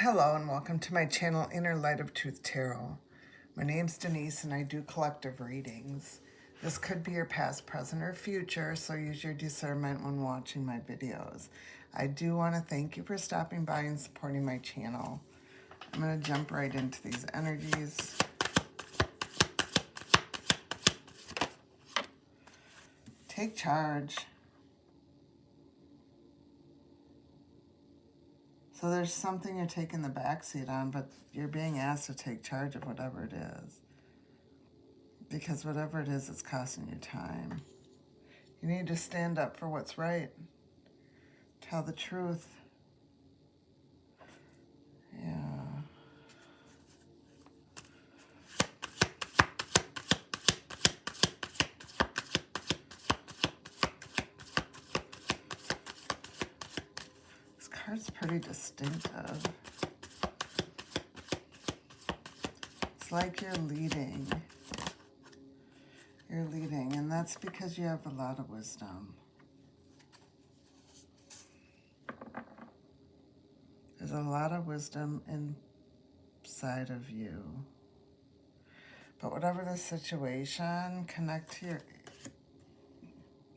Hello and welcome to my channel, Inner Light of Truth Tarot. My name's Denise and I do collective readings. This could be your past, present, or future, so use your discernment when watching my videos. I do want to thank you for stopping by and supporting my channel. I'm going to jump right into these energies. Take charge. So there's something you're taking the backseat on, but you're being asked to take charge of whatever it is. Because whatever it is, it's costing you time. You need to stand up for what's right. Tell the truth. Yeah. This card's pretty distinctive. It's like you're leading. You're leading, and that's because you have a lot of wisdom. There's a lot of wisdom inside of you. But whatever the situation, connect to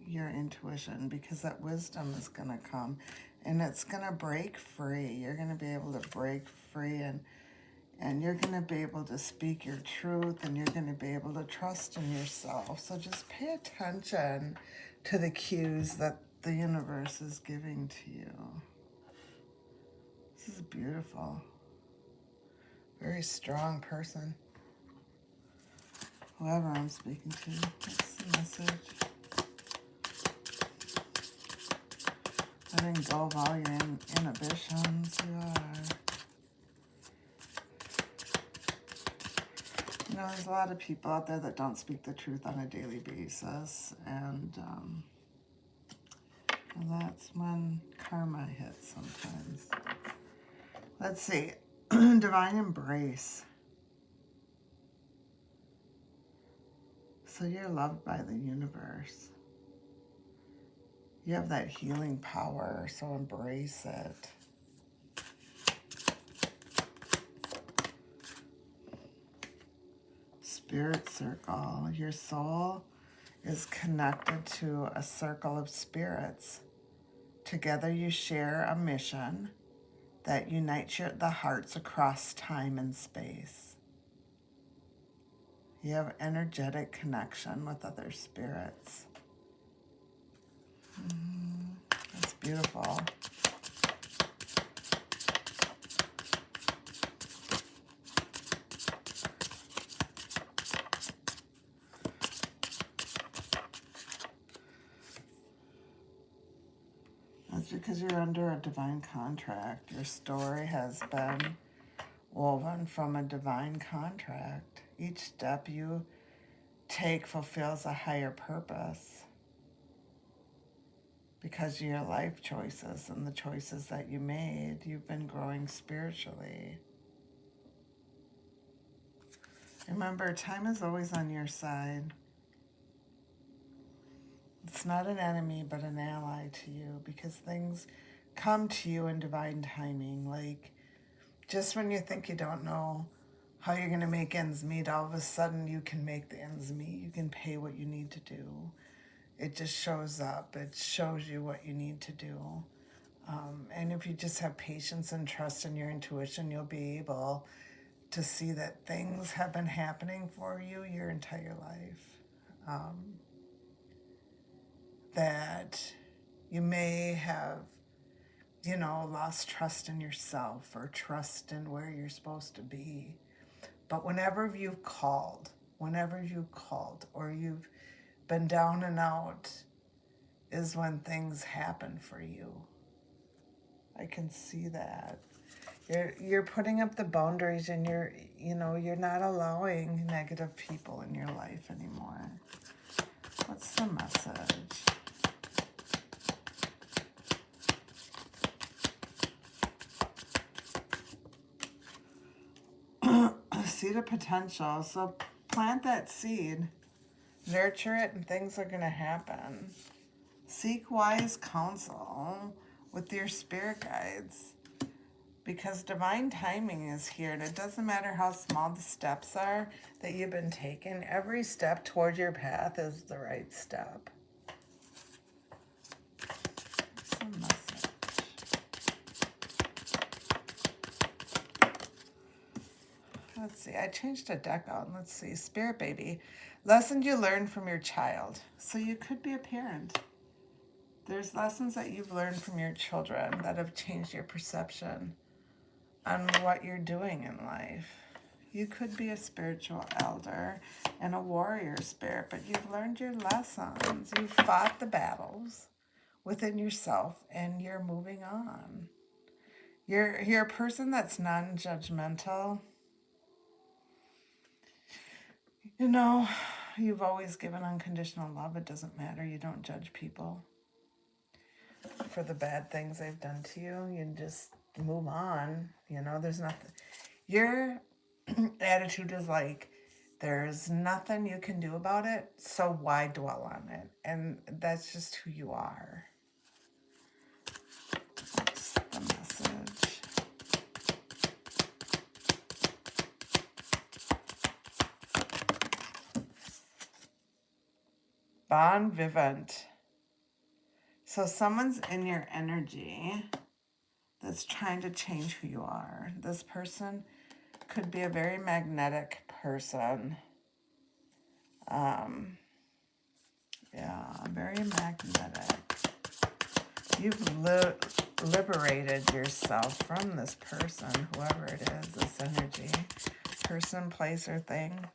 your intuition, because that wisdom is going to come and it's going to break free. You're going to be able to break free and you're going to be able to speak your truth, and you're going to be able to trust in yourself. So just pay attention to the cues that the universe is giving to you. This is beautiful. Very strong person. Whoever I'm speaking to, that's the message. Letting go of all your inhibitions, you are. You know, there's a lot of people out there that don't speak the truth on a daily basis, and that's when karma hits sometimes. Let's see. Divine embrace. So you're loved by the universe. You have that healing power, so embrace it. Spirit circle. Your soul is connected to a circle of spirits. Together you share a mission that unites the hearts across time and space. You have energetic connection with other spirits. That's beautiful. That's because you're under a divine contract. Your story has been woven from a divine contract. Each step you take fulfills a higher purpose because of your life choices and the choices that you made. You've been growing spiritually. Remember, time is always on your side. It's not an enemy, but an ally to you, because things come to you in divine timing. Like, just when you think you don't know how you're going to make ends meet, all of a sudden you can make the ends meet. You can pay what you need to do. It just shows up. It shows you what you need to do. And if you just have patience and trust in your intuition, you'll be able to see that things have been happening for you your entire life. That you may have, lost trust in yourself or trust in where you're supposed to be. But whenever you've called, or you've been down and out, is when things happen for you. I can see that. You're putting up the boundaries, and you're not allowing negative people in your life anymore. What's the message? Seed of potential. So plant that seed, nurture it, and things are going to happen. Seek wise counsel with your spirit guides. because divine timing is here, and it doesn't matter how small the steps are that you've been taking. Every step toward your path is the right step. Some message. Let's see, I changed a deck out. Let's see, Spirit Baby. Lessons you learned from your child. So you could be a parent. There's lessons that you've learned from your children that have changed your perception on what you're doing in life. You could be a spiritual elder and a warrior spirit, but you've learned your lessons. You've fought the battles within yourself, and you're moving on. You're a person that's non-judgmental. You know, you've always given unconditional love. It doesn't matter. You don't judge people for the bad things they've done to you. You just move on. You know, there's nothing. Your attitude is like, there's nothing you can do about it, so why dwell on it? And that's just who you are. That's the message. Bon vivant. So someone's in your energy that's trying to change who you are. This person could be a very magnetic person. Yeah, very magnetic. You've liberated yourself from this person, whoever it is, this energy. Person, place, or thing.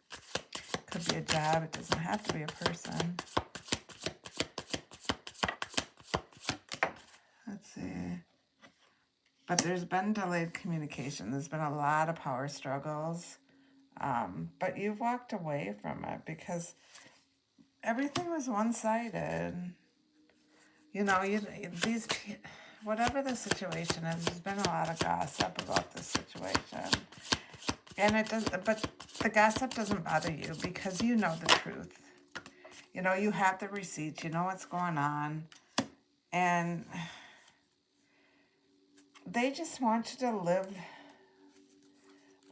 Could be a job. It doesn't have to be a person. Let's see. But there's been delayed communication. There's been a lot of power struggles. But you've walked away from it because everything was one-sided. You know, whatever the situation is, there's been a lot of gossip about this situation. And it does, but the gossip doesn't bother you because you know the truth. You know, you have the receipts, you know what's going on. And they just want you to live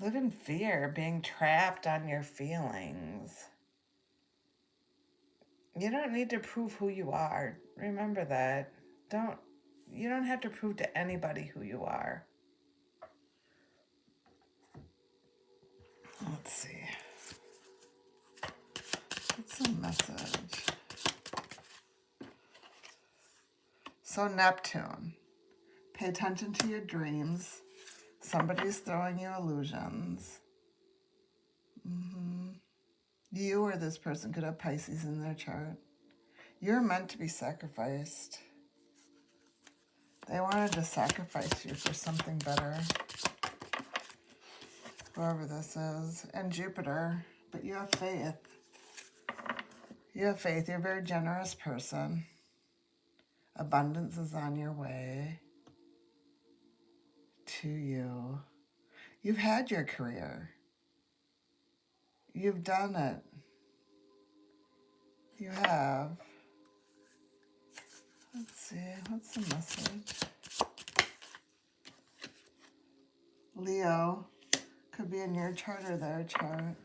in fear, being trapped on your feelings. You don't need to prove who you are. Remember that. You don't have to prove to anybody who you are. Let's see. What's the message? So Neptune, pay attention to your dreams. Somebody's throwing you illusions. You or this person could have Pisces in their chart. You're meant to be sacrificed. They wanted to sacrifice you for something better. Whoever this is. And Jupiter. But you have faith. You have faith. You're a very generous person. Abundance is on your way to you. You've had your career. You've done it. You have. Let's see. What's the message? Leo. Could be in your chart or their chart.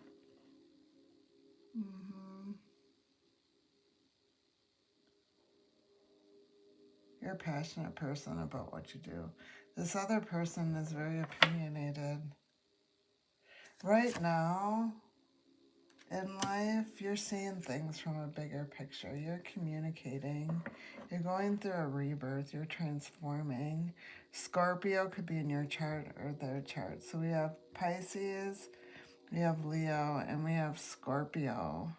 You're a passionate person about what you do. This other person is very opinionated. Right now, in life, you're seeing things from a bigger picture. You're communicating. You're going through a rebirth. You're transforming. Scorpio could be in your chart or their chart. So we have Pisces, we have Leo, and we have Scorpio.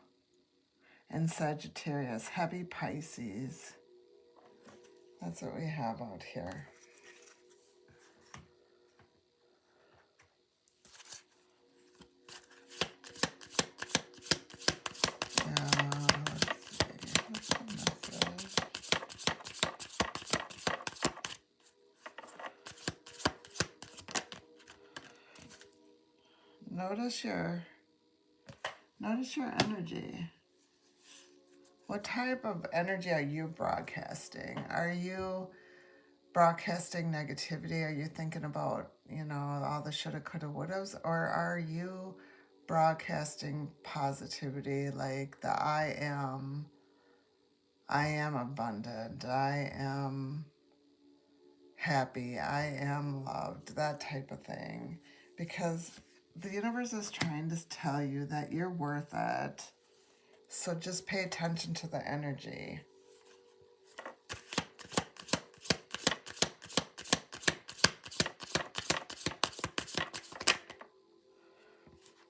And Sagittarius, heavy Pisces. That's what we have out here. Let's see. What's the message? Notice your energy. What type of energy are you broadcasting? Are you broadcasting negativity? Are you thinking about, all the shoulda, coulda, wouldas? Or are you broadcasting positivity, like the I am abundant, I am happy, I am loved, that type of thing? Because the universe is trying to tell you that you're worth it. So just pay attention to the energy.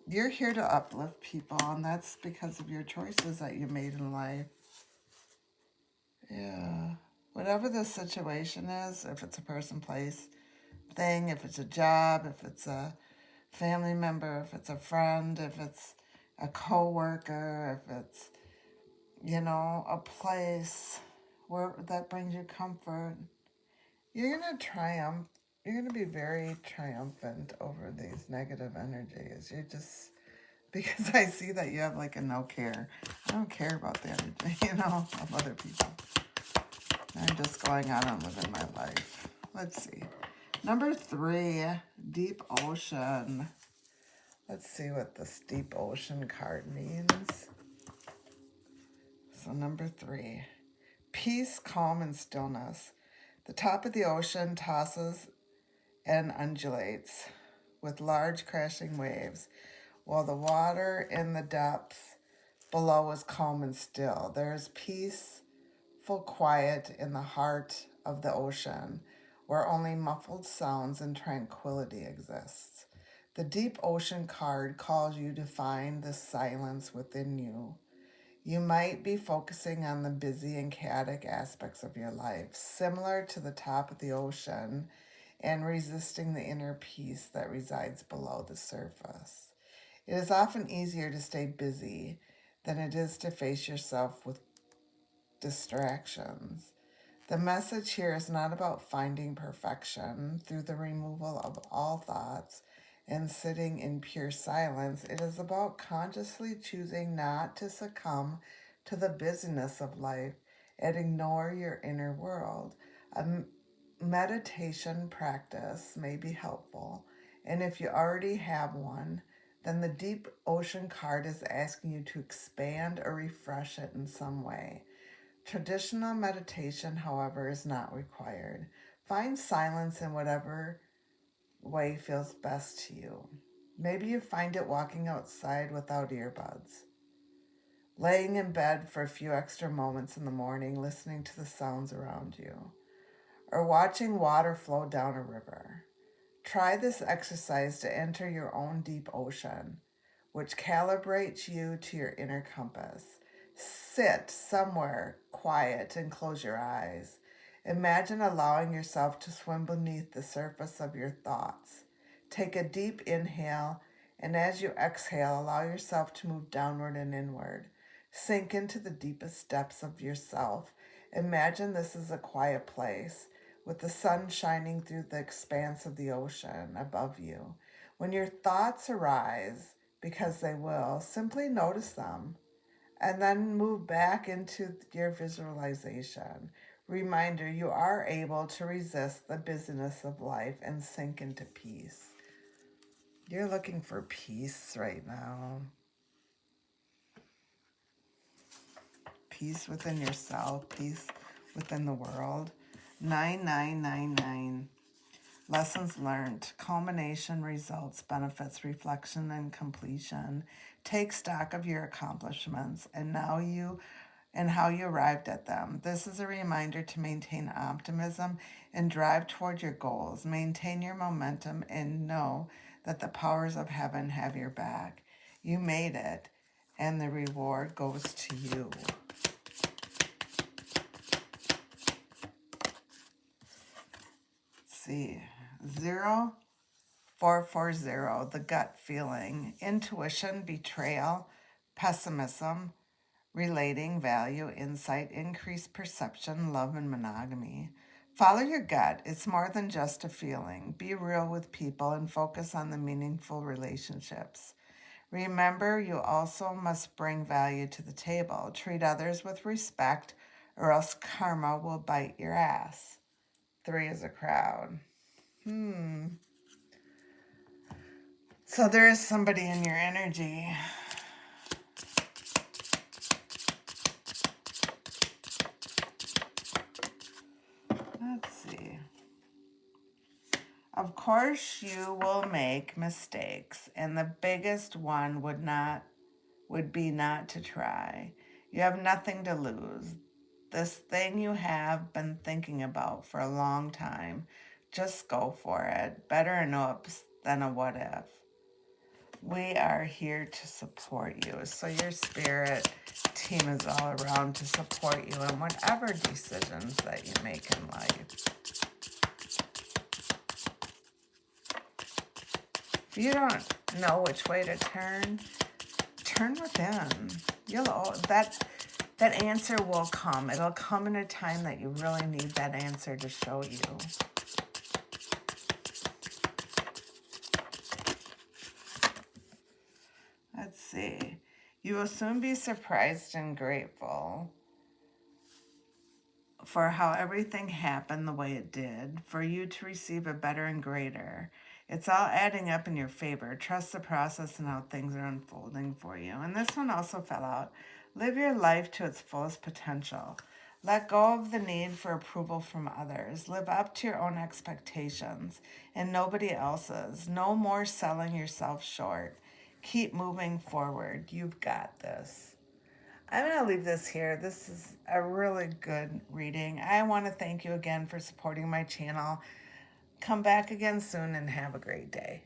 You're here to uplift people, and that's because of your choices that you made in life. Yeah. Whatever the situation is, if it's a person, place, thing, if it's a job, if it's a family member, if it's a friend, if it's a coworker, if it's, a place where that brings you comfort, you're going to triumph. You're going to be very triumphant over these negative energies. You're just, because I see that you have like a no care. I don't care about the energy, of other people. I'm just going on and living my life. Let's see. Number 3, deep ocean. Let's see what this deep ocean card means. So number 3, peace, calm, and stillness. The top of the ocean tosses and undulates with large crashing waves, while the water in the depths below is calm and still. There is peaceful quiet in the heart of the ocean, where only muffled sounds and tranquility exists. The deep ocean card calls you to find the silence within you. You might be focusing on the busy and chaotic aspects of your life, similar to the top of the ocean, and resisting the inner peace that resides below the surface. It is often easier to stay busy than it is to face yourself with distractions. The message here is not about finding perfection through the removal of all thoughts and sitting in pure silence. It is about consciously choosing not to succumb to the busyness of life and ignore your inner world. A meditation practice may be helpful, and if you already have one, then the deep ocean card is asking you to expand or refresh it in some way. Traditional meditation, however, is not required. Find silence in whatever way feels best to you. Maybe you find it walking outside without earbuds, laying in bed for a few extra moments in the morning, listening to the sounds around you, or watching water flow down a river. Try this exercise to enter your own deep ocean, which calibrates you to your inner compass. Sit somewhere quiet and close your eyes. Imagine allowing yourself to swim beneath the surface of your thoughts. Take a deep inhale, and as you exhale, allow yourself to move downward and inward. Sink into the deepest depths of yourself. Imagine this is a quiet place with the sun shining through the expanse of the ocean above you. When your thoughts arise, because they will, simply notice them and then move back into your visualization. Reminder, you are able to resist the busyness of life and sink into peace. You're looking for peace right now. Peace within yourself, peace within the world. 9999. Lessons learned, culmination, results, benefits, reflection, and completion. Take stock of your accomplishments and how you arrived at them. This is a reminder to maintain optimism and drive toward your goals. Maintain your momentum and know that the powers of heaven have your back. You made it, and the reward goes to you. Let's see. 0440, the gut feeling, intuition, betrayal, pessimism, relating, value, insight, increased perception, love, and monogamy. Follow your gut. It's more than just a feeling. Be real with people and focus on the meaningful relationships. Remember, you also must bring value to the table. Treat others with respect, or else karma will bite your ass. 3 is a crowd. So there is somebody in your energy. Let's see. Of course, you will make mistakes, and the biggest one would be not to try. You have nothing to lose. This thing you have been thinking about for a long time, just go for it. Better an oops than a what if. We are here to support you. So your spirit team is all around to support you in whatever decisions that you make in life. If you don't know which way to turn within. That answer will come. It'll come in a time that you really need that answer to show you. Let's see. You will soon be surprised and grateful for how everything happened the way it did, for you to receive a better and greater. It's all adding up in your favor. Trust the process and how things are unfolding for you. And this one also fell out. Live your life to its fullest potential. Let go of the need for approval from others. Live up to your own expectations and nobody else's. No more selling yourself short. Keep moving forward. You've got this. I'm going to leave this here. This is a really good reading. I want to thank you again for supporting my channel. Come back again soon and have a great day.